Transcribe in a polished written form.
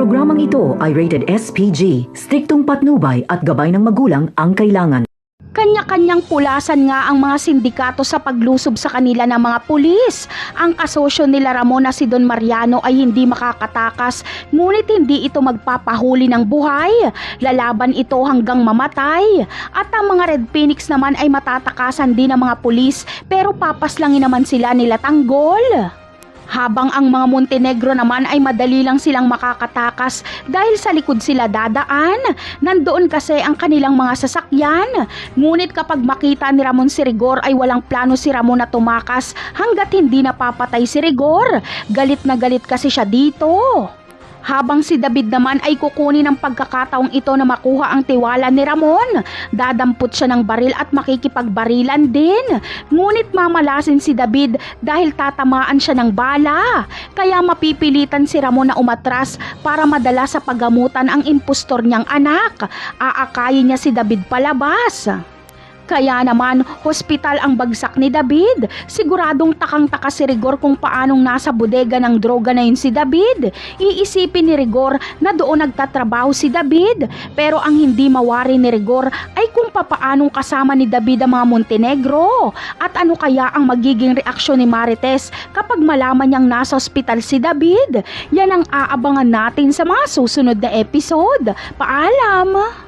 programang ito ay rated SPG, striktong patnubay at gabay ng magulang ang kailangan. Kanya-kanyang pulasan nga ang mga sindikato sa paglusob sa kanila ng mga pulis. Ang kasosyo nila Ramon na si Don Mariano ay hindi makakatakas, ngunit hindi ito magpapahuli ng buhay. Lalaban ito hanggang mamatay. At ang mga Red Phoenix naman ay matatakasan din ng mga pulis, pero papaslangin naman sila nila Tanggol. Habang ang mga Montenegro naman ay madali lang silang makakatakas dahil sa likod sila dadaan. Nandoon kasi ang kanilang mga sasakyan. Ngunit kapag makita ni Ramon si Rigor ay walang plano si Ramon na tumakas hanggat hindi napapatay si Rigor. Galit na galit kasi siya dito. Habang si David naman ay kukunin ang pagkakataong ito na makuha ang tiwala ni Ramon. Dadampot siya ng baril at makikipagbarilan din. Ngunit mamalasin si David dahil tatamaan siya ng bala. Kaya mapipilitan si Ramon na umatras para madala sa paggamutan ang impostor niyang anak. Aakayin niya si David palabas. Kaya naman, hospital ang bagsak ni David. Siguradong takang-taka si Rigor kung paanong nasa bodega ng droga na yun si David. Iisipin ni Rigor na doon nagtatrabaho si David. Pero ang hindi mawari ni Rigor ay kung papaanong kasama ni David ang mga Montenegro. At ano kaya ang magiging reaksyon ni Marites kapag malaman niyang nasa hospital si David? Yan ang aabangan natin sa mga susunod na episode. Paalam!